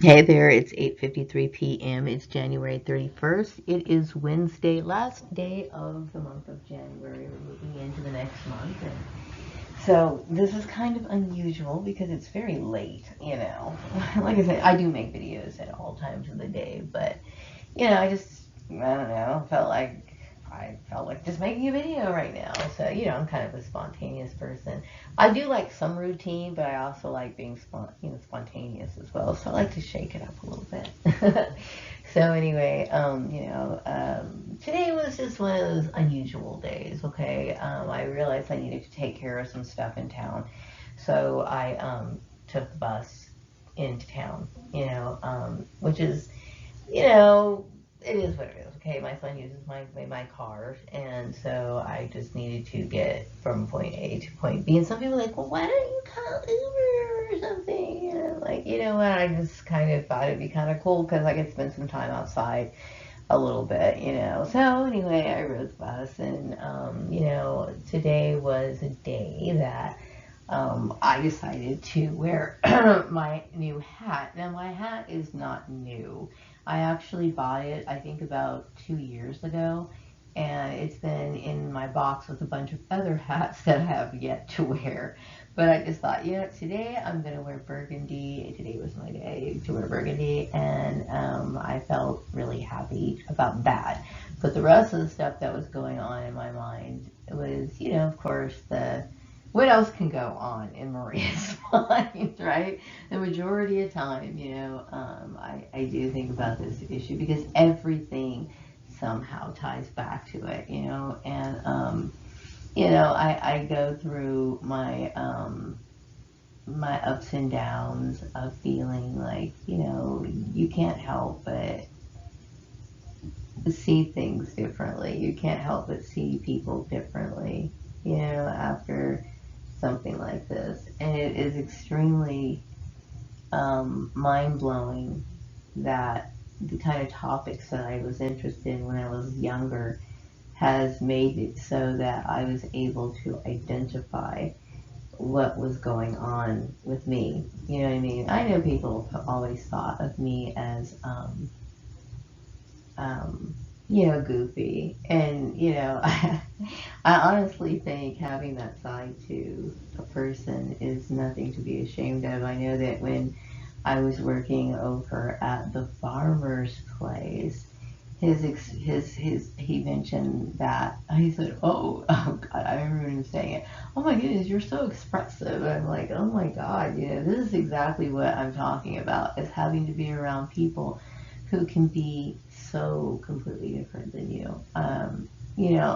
Hey there, it's 8:53 p.m. It's January 31st. It is Wednesday, last day of the month of January. We're moving into the next month. And so this is kind of unusual because it's very late. Like I said, I do make videos at all times of the day, but I don't know, I felt like just making a video right now. So, I'm kind of a spontaneous person. I do like some routine, but I also like being spontaneous as well. So I like to shake it up a little bit. So anyway, today was just one of those unusual days. Okay, I realized I needed to take care of some stuff in town, so I took the bus into town. Which is you know, it is what it is. Okay, my son uses my car, and so I just needed to get from point A to point B. And some people are like, well, why don't you call Uber or something? And I'm like, you know what? I just kind of thought it'd be kind of cool because I could spend some time outside a little bit. So anyway, I rode the bus, and today was a day that I decided to wear my new hat. Now, my hat is not new. I actually bought it, I think, about 2 years ago, and it's been in my box with a bunch of other hats that I have yet to wear. But I just thought, today I'm going to wear burgundy. Today was my day to wear burgundy, and I felt really happy about that. But the rest of the stuff that was going on in my mind was, of course, what else can go on in Maria's mind, right? The majority of time, I do think about this issue because everything somehow ties back to it, and I go through my ups and downs of feeling like, you can't help but see things differently. You can't help but see people differently, after something like this. And it is extremely mind blowing that the kind of topics that I was interested in when I was younger has made it so that I was able to identify what was going on with me. You know what I mean? I know people have always thought of me as, goofy. And, I honestly think having that side to a person is nothing to be ashamed of. I know that when I was working over at the farmer's place, he mentioned that he said, oh God, I remember him saying it. Oh my goodness, you're so expressive. I'm like, oh my God, this is exactly what I'm talking about, is having to be around people who can be so completely different than you.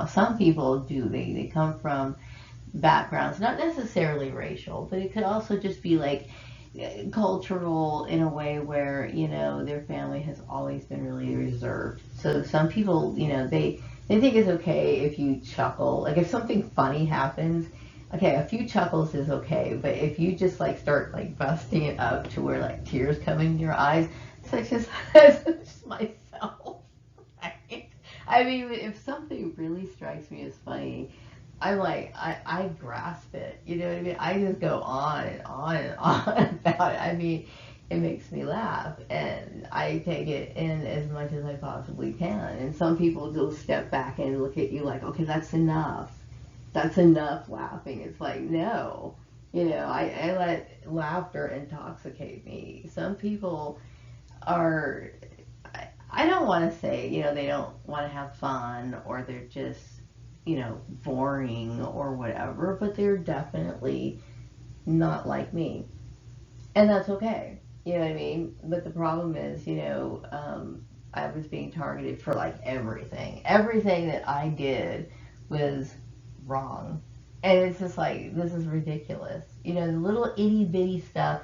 Some people do. They come from backgrounds, not necessarily racial, but it could also just be like cultural in a way where their family has always been really reserved. So some people, they think it's okay if you chuckle. Like if something funny happens, okay, a few chuckles is okay, but if you just like start like busting it up to where like tears come in your eyes, such as myself. Right? I mean, if something really strikes me as funny, I'm like, I grasp it. You know what I mean? I just go on and on and on about it. I mean, it makes me laugh, and I take it in as much as I possibly can. And some people will step back and look at you like, okay, that's enough. That's enough laughing. It's like, no. I let laughter intoxicate me. Some people are, I don't want to say, they don't want to have fun or they're just, boring or whatever, but they're definitely not like me. And that's okay. You know what I mean? But the problem is, I was being targeted for like everything. Everything that I did was wrong. And it's just like, this is ridiculous. The little itty bitty stuff,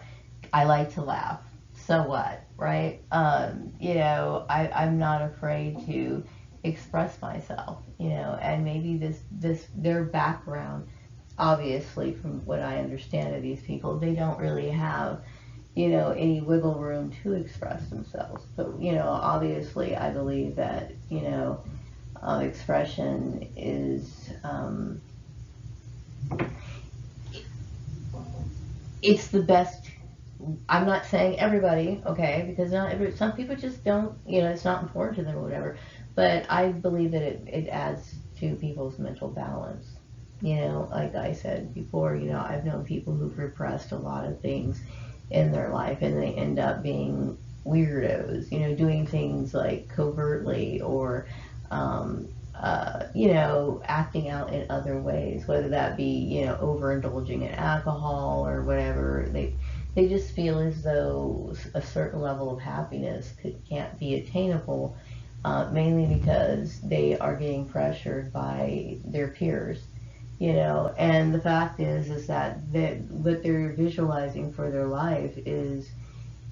I like to laugh. So what, right? I'm not afraid to express myself, and maybe their background, obviously, from what I understand of these people, they don't really have, any wiggle room to express themselves. But, obviously, I believe that, expression is, it's the best I'm not saying everybody, okay, because some people just don't, it's not important to them or whatever. But I believe that it adds to people's mental balance. Like I said before, I've known people who've repressed a lot of things in their life and they end up being weirdos, doing things like covertly or, acting out in other ways, whether that be, overindulging in alcohol or whatever. They just feel as though a certain level of happiness can't be attainable, mainly because they are getting pressured by their peers. And the fact is that what they're visualizing for their life is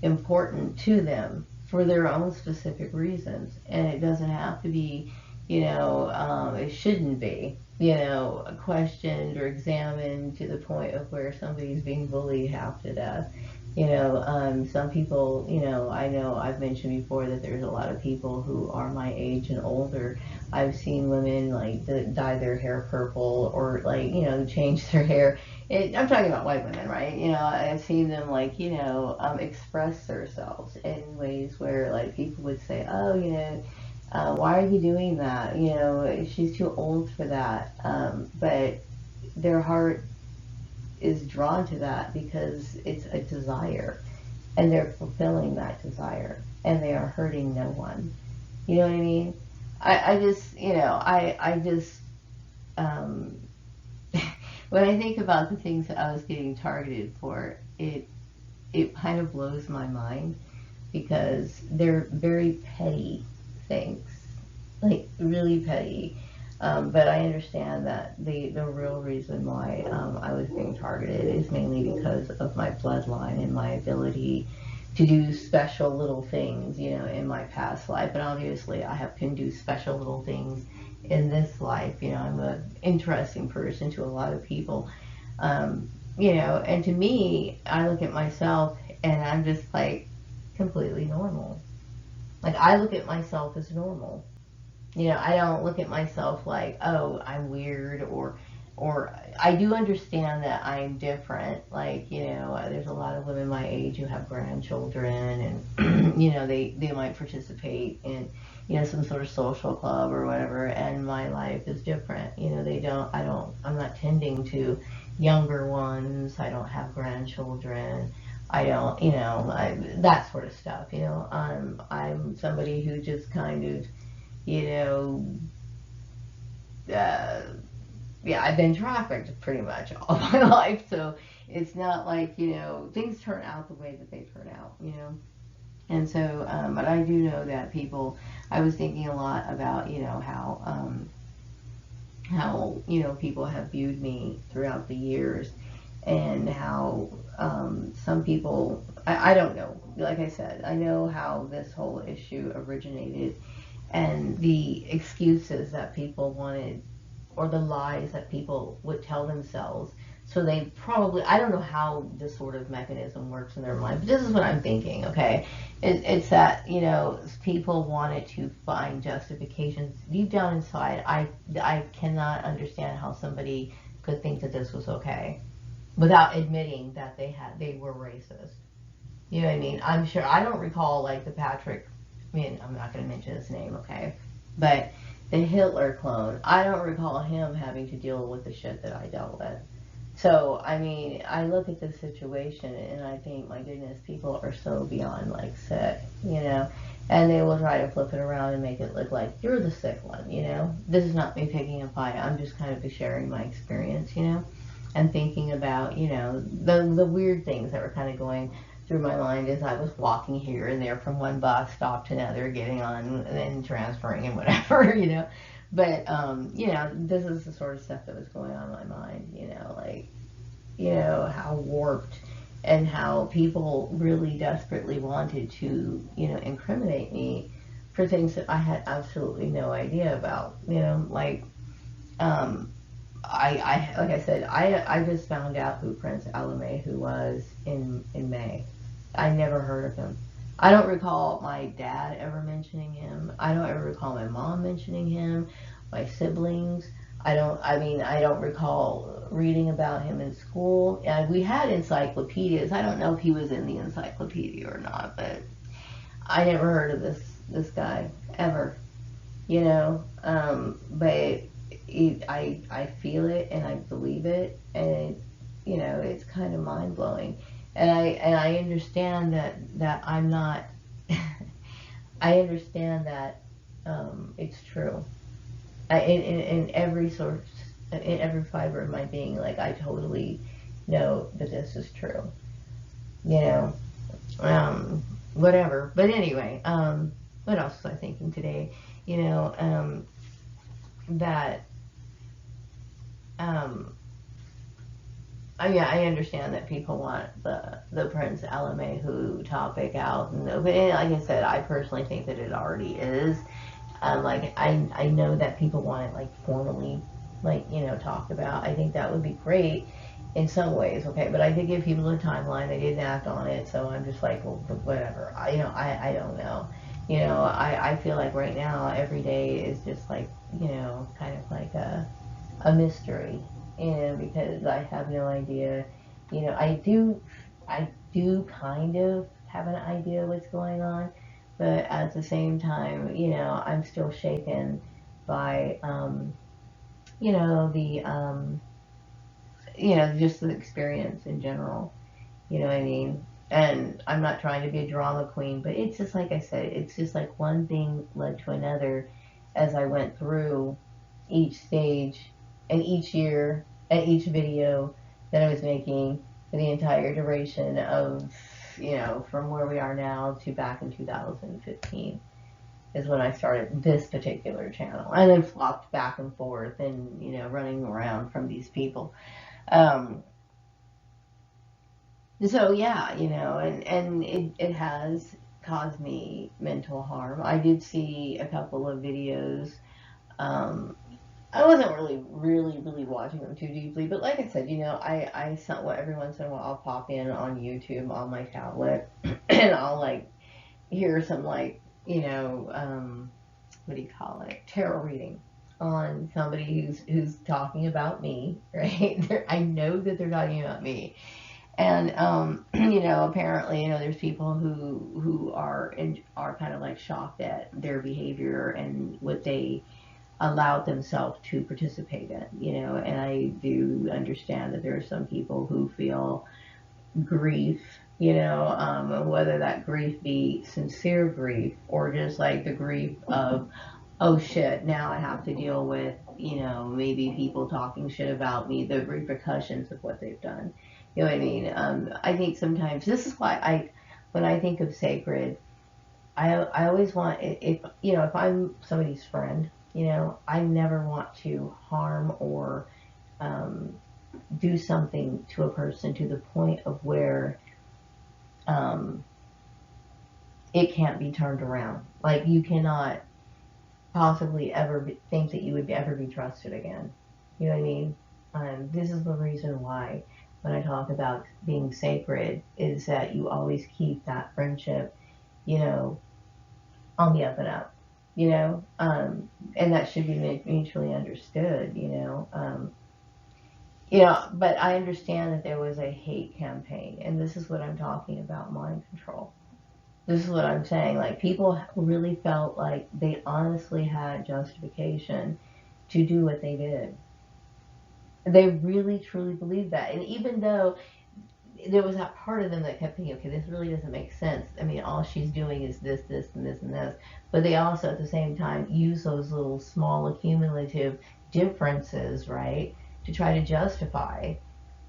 important to them for their own specific reasons, and it doesn't have to be, it shouldn't be, questioned or examined to the point of where somebody's being bullied half to death. Some people, I know I've mentioned before that there's a lot of people who are my age and older. I've seen women like dye their hair purple or like, change their hair. I'm talking about white women, right? I've seen them like, express themselves in ways where like people would say, oh, why are you doing that? She's too old for that. But their heart is drawn to that because it's a desire and they're fulfilling that desire and they are hurting no one. You know what I mean? I just, I just, when I think about the things that I was getting targeted for, it kind of blows my mind because they're very petty things, like really petty. But I understand that the real reason why I was being targeted is mainly because of my bloodline and my ability to do special little things, in my past life. And obviously can do special little things in this life. I'm an interesting person to a lot of people. And to me, I look at myself and I'm just like completely normal. Like I look at myself as normal. I don't look at myself like, oh, I'm weird or I do understand that I'm different. Like, there's a lot of women my age who have grandchildren and, they might participate in, some sort of social club or whatever. And my life is different. I'm not tending to younger ones. I don't have grandchildren. I don't, that sort of stuff, I'm somebody who just kind of, yeah, I've been trafficked pretty much all my life, so it's not like, things turn out the way that they turn out. And so, but I do know that I was thinking a lot about, how, people have viewed me throughout the years and how some people, I don't know, like I said, I know how this whole issue originated and the excuses that people wanted or the lies that people would tell themselves. So they probably, I don't know how this sort of mechanism works in their mind, but this is what I'm thinking, okay? It's that, people wanted to find justifications. Deep down inside, I cannot understand how somebody could think that this was okay without admitting that they were racist. You know what I mean? I'm sure, I don't recall like I'm not going to mention his name, okay? But the Hitler clone, I don't recall him having to deal with the shit that I dealt with. So, I mean, I look at this situation and I think, my goodness, people are so beyond like sick, and they will try to flip it around and make it look like you're the sick one, This is not me picking a fight. I'm just kind of sharing my experience, and thinking about, the weird things that were kind of going through my mind as I was walking here and there from one bus stop to another, getting on and then transferring and whatever, But, this is the sort of stuff that was going on in my mind, like, how warped and how people really desperately wanted to, incriminate me for things that I had absolutely no idea about, like, like I said, I just found out who Prince Alamehu was in May. I never heard of him. I don't recall my dad ever mentioning him. I don't ever recall my mom mentioning him, my siblings. I don't recall reading about him in school. And we had encyclopedias. I don't know if he was in the encyclopedia or not, but I never heard of this guy ever. You know, but I feel it and I believe it, and you know, it's kind of mind blowing, and I understand that I'm not. I understand that it's true. In every source, in every fiber of my being, like I totally know that this is true. You know, whatever. But anyway, what else was I thinking today? You know, that um, I understand that people want the Prince Alamehu topic out, and but like I said, I personally think that it already is. Like I know that people want it like formally, like you know, talked about. I think that would be great in some ways, okay. But I did give people a timeline; they didn't act on it, so I'm just like, well, whatever. I don't know. You know, I feel like right now every day is just like you know, kind of like a mystery, you know, because I have no idea. You know, I do kind of have an idea what's going on, but at the same time, you know, I'm still shaken by, you know, you know, just the experience in general. You know what I mean? And I'm not trying to be a drama queen, but it's just like I said, it's just like one thing led to another as I went through each stage and each year and each video that I was making for the entire duration of, you know, from where we are now to back in 2015 is when I started this particular channel. And then flopped back and forth and, you know, running around from these people. Um, so yeah, you know, and it has caused me mental harm. I did see a couple of videos. Um, I wasn't really watching them too deeply, but like I said, you know, I somewhat every once in a while I'll pop in on YouTube on my tablet, and I'll like hear some like you know what do you call it, tarot reading on somebody who's talking about me, right? I know that they're talking about me, and you know, apparently, you know, there's people who are kind of like shocked at their behavior and what they allowed themselves to participate in, you know. And I do understand that there are some people who feel grief, you know, whether that grief be sincere grief or just like the grief of, oh shit, now I have to deal with, you know, maybe people talking shit about me, the repercussions of what they've done. You know what I mean? I think sometimes this is why when I think of sacred, I always want, if, you know, if I'm somebody's friend, you know, I never want to harm or um, do something to a person to the point of where um, it can't be turned around. Like you cannot possibly ever think that you would ever be trusted again. You know what I mean? This is the reason why when I talk about being sacred is that you always keep that friendship, you know, on the up and up, you know, and that should be mutually understood, you know, but I understand that there was a hate campaign, and this is what I'm talking about, mind control. This is what I'm saying. Like, people really felt like they honestly had justification to do what they did. They really, truly believed that. And even though there was that part of them that kept thinking, okay, this really doesn't make sense. I mean, all she's doing is this, and this, and this. But they also, at the same time, use those little small accumulative differences, right, to try to justify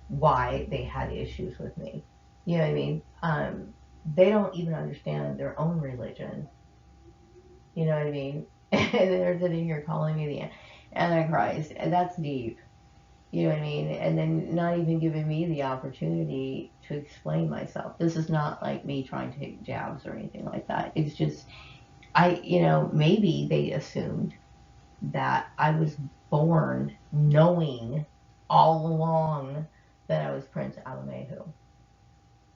why they had issues with me. You know what I mean? They don't even understand their own religion. You know what I mean? And they're sitting here calling me the Antichrist, and that's deep. You know what I mean? And then not even giving me the opportunity to explain myself. This is not like me trying to take jabs or anything like that. It's just, you know, maybe they assumed that I was born knowing all along that I was Prince Alamehu.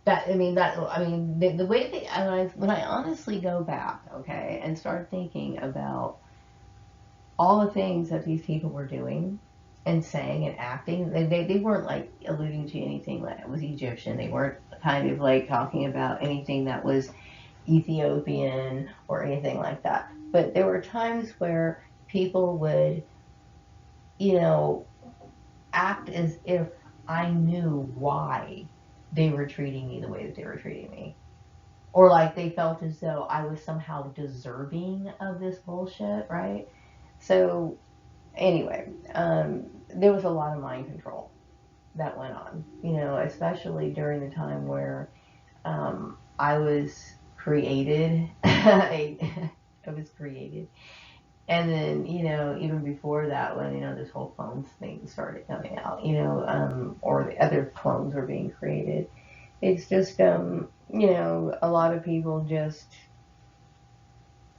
The way when I honestly go back, okay, and start thinking about all the things that these people were doing and saying and acting, they weren't like alluding to anything that was Egyptian. They weren't kind of like talking about anything that was Ethiopian or anything like that. But there were times where people would, you know, act as if I knew why they were treating me the way that they were treating me. Or like they felt as though I was somehow deserving of this bullshit, right? So, anyway, there was a lot of mind control that went on, especially during the time where I was created. I was created. And then, even before that, when, this whole clones thing started coming out, or the other clones were being created, it's just, a lot of people just,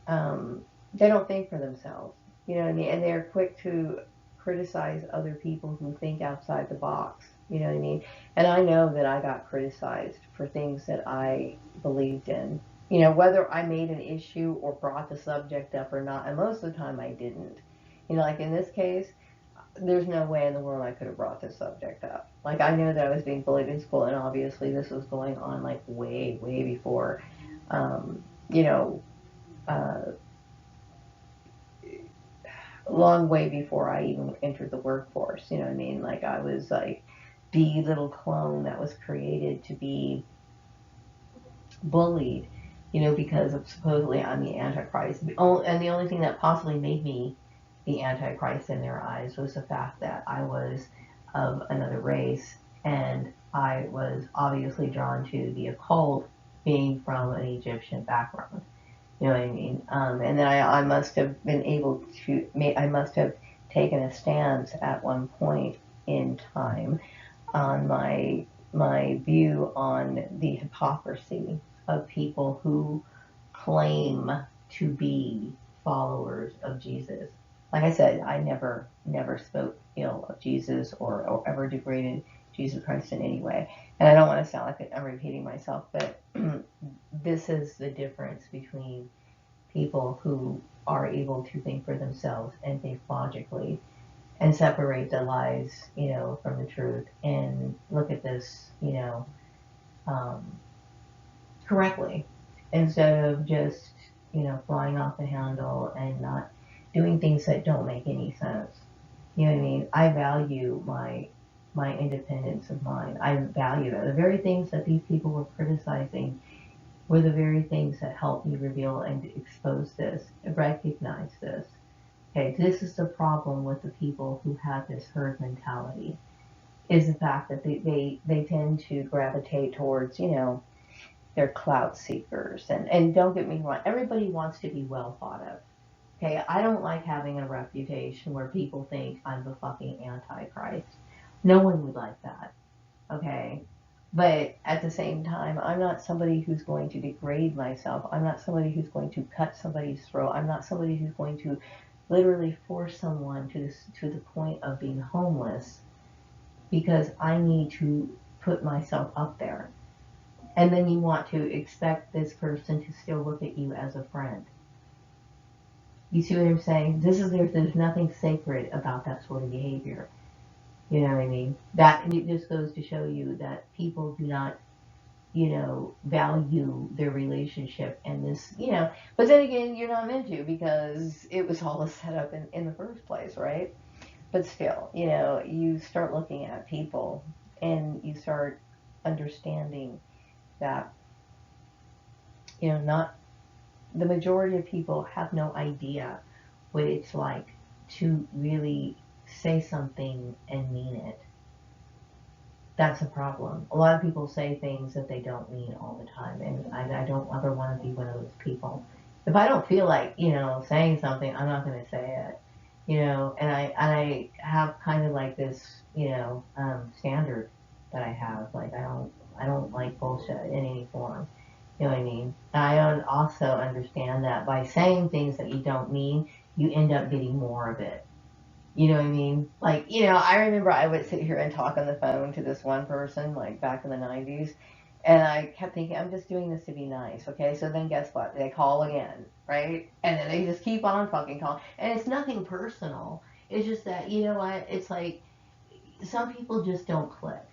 they don't think for themselves, you know what I mean? And they're quick to criticize other people who think outside the box, you know what I mean? And I know that I got criticized for things that I believed in, whether I made an issue or brought the subject up or not. And most of the time I didn't. Like in this case, there's no way in the world I could have brought this subject up. Like I know that I was being bullied in school, and obviously this was going on like way, way before, um, you know, uh, long way before I even entered the workforce. You know what I mean? Like I was like the little clone that was created to be bullied, because of supposedly I'm the Antichrist. And the only thing that possibly made me the Antichrist in their eyes was the fact that I was of another race, and I was obviously drawn to the occult, being from an Egyptian background. You know what I mean? And then I must have been able to, I must have taken a stance at one point in time on my view on the hypocrisy of people who claim to be followers of Jesus. Like I said, I never spoke ill of Jesus or ever degraded Jesus Christ in any way. And I don't want to sound like I'm repeating myself, but this is the difference between people who are able to think for themselves and think logically and separate the lies, from the truth and look at this, um, correctly instead of just, flying off the handle and not doing things that don't make any sense. You know what I mean? I value my independence of mind. I value it. The very things that these people were criticizing were the very things that helped me reveal and expose this, recognize this. Okay, this is the problem with the people who have this herd mentality, is the fact that they tend to gravitate towards, they're clout seekers. And don't get me wrong, everybody wants to be well thought of. Okay, I don't like having a reputation where people think I'm the fucking Antichrist. No one would like that. Okay, but at the same time, I'm not somebody who's going to degrade myself. I'm not somebody who's going to cut somebody's throat. I'm not somebody who's going to literally force someone to the point of being homeless because I need to put myself up there. And then you want to expect this person to still look at you as a friend. You see what I'm saying? There's nothing sacred about that sort of behavior. You know what I mean? That it just goes to show you that people do not, value their relationship and this, But then again, you're not meant to because it was all set up in the first place, right? But still, you start looking at people and you start understanding that, not the majority of people have no idea what it's like to really say something and mean it. That's a problem. A lot of people say things that they don't mean all the time, and I don't ever want to be one of those people. If I don't feel like, saying something, I'm not going to say it. And I have kind of like this, standard that I have. Like I don't like bullshit in any form. You know what I mean? I also understand that by saying things that you don't mean, you end up getting more of it. You know what I mean? Like, I remember I would sit here and talk on the phone to this one person, like back in the 90s, And I kept thinking, I'm just doing this to be nice, okay? So then guess what? They call again, right? And then they just keep on fucking calling. And it's nothing personal. It's just that, you know what? It's like some people just don't click.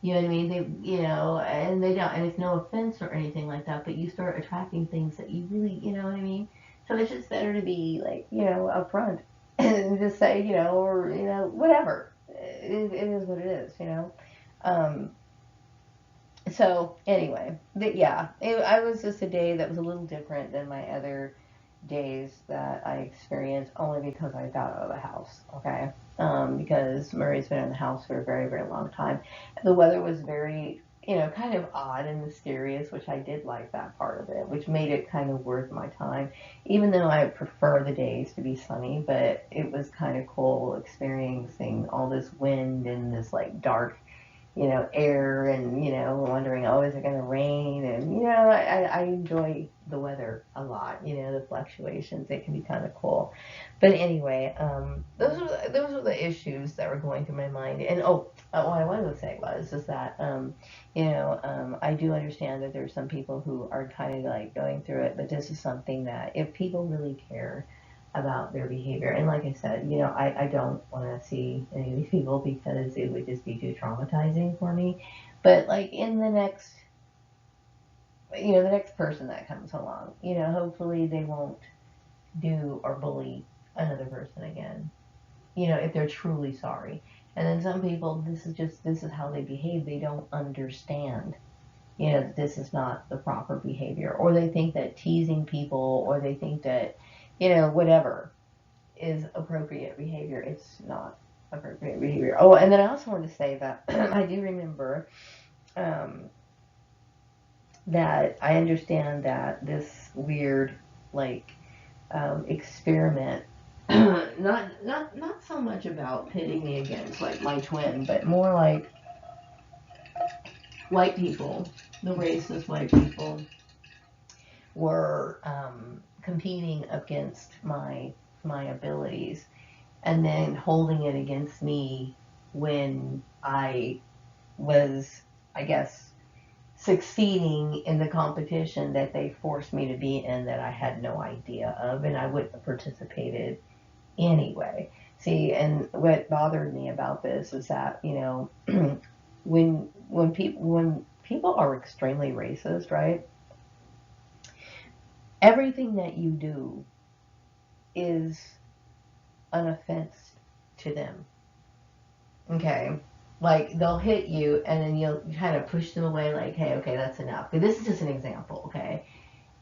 You know what I mean? They, and they don't, and it's no offense or anything like that, but you start attracting things that you really, you know what I mean? So it's just better to be like, upfront and just say, or, whatever. It is what it is, Um, so anyway, yeah, I was just a day that was a little different than my other days that I experienced only because I got out of the house, okay? Because Murray's been in the house for a very, very long time. The weather was very, kind of odd and mysterious, which I did like that part of it, which made it kind of worth my time, even though I prefer the days to be sunny, but it was kind of cool experiencing all this wind and this like dark air and, wondering, oh, is it going to rain? And, I enjoy the weather a lot, the fluctuations, it can be kind of cool. But anyway, those are the issues that were going through my mind. And, what I wanted to say was, is that, I do understand that there's some people who are kind of like going through it, but this is something that if people really care, about their behavior. And like I said, I don't want to see any of these people because it would just be too traumatizing for me. But like in the next person that comes along, hopefully they won't do or bully another person again, if they're truly sorry. And then some people, this is how they behave. They don't understand, that this is not the proper behavior. Or they think that teasing people, or they think that, whatever is appropriate behavior. It's not appropriate behavior. Oh, and then I also want to say that I do remember um, that I understand that this weird like experiment. Not so much about pitting me against like my twin, but more like white people, the racist white people, were competing against my abilities and then holding it against me when I was, I guess, succeeding in the competition that they forced me to be in that I had no idea of, and I wouldn't have participated anyway. See, and what bothered me about this is that when people are extremely racist, right? Everything that you do is an offense to them. Okay. Like they'll hit you and then you'll kind of push them away like, hey, okay, that's enough. But this is just an example, okay?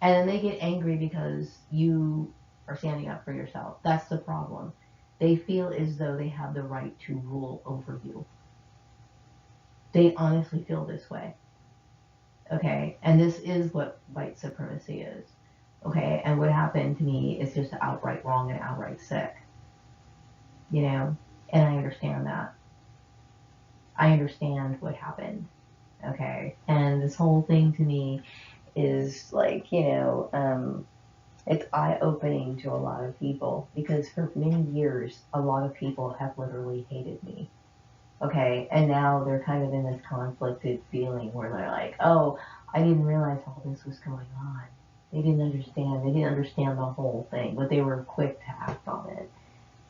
And then they get angry because you are standing up for yourself. That's the problem. They feel as though they have the right to rule over you. They honestly feel this way. Okay? And this is what white supremacy is. Okay? And what happened to me is just outright wrong and outright sick. You know? And I understand that. I understand what happened. Okay. And this whole thing to me is like, it's eye opening to a lot of people because for many years, a lot of people have literally hated me. Okay. And now they're kind of in this conflicted feeling where they're like, oh, I didn't realize all this was going on. They didn't understand. They didn't understand the whole thing, but they were quick to act on it.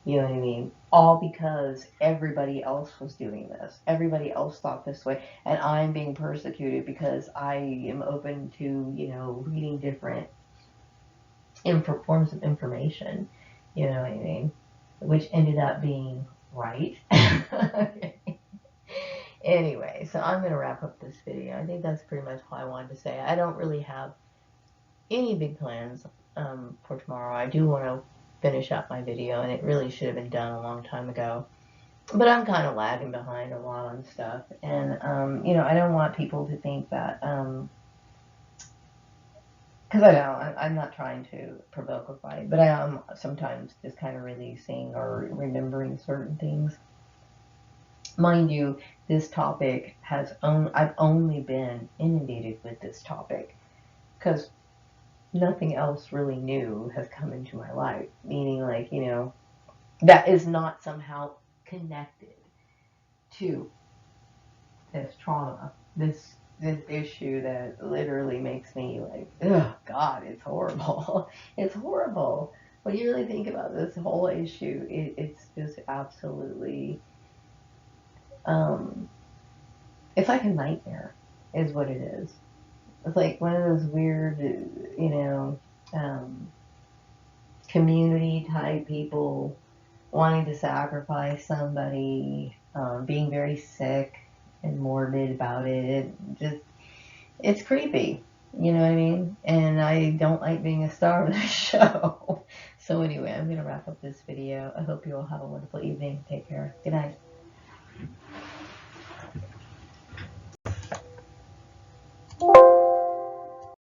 You know what I mean? All because everybody else was doing this. Everybody else thought this way. And I'm being persecuted because I am open to, reading different forms of information. You know what I mean? Which ended up being right. Anyway, so I'm going to wrap up this video. I think that's pretty much all I wanted to say. I don't really have any big plans for tomorrow. I do want to finish up my video, and it really should have been done a long time ago. But I'm kind of lagging behind a lot on stuff, and I don't want people to think that because I know I'm not trying to provoke a fight, but I am sometimes just kind of releasing or remembering certain things. Mind you, this topic I've only been inundated with this topic because nothing else really new has come into my life. Meaning, like, that is not somehow connected to this trauma, this this issue that literally makes me like, oh God, it's horrible. It's horrible. When you really think about this whole issue, it's just absolutely, um, it's like a nightmare, is what it is. It's like one of those weird, um, community type people wanting to sacrifice somebody, being very sick and morbid about it. Just, it's creepy. You know what I mean? And I don't like being a star of this show. So anyway, I'm going to wrap up this video. I hope you all have a wonderful evening. Take care. Good night.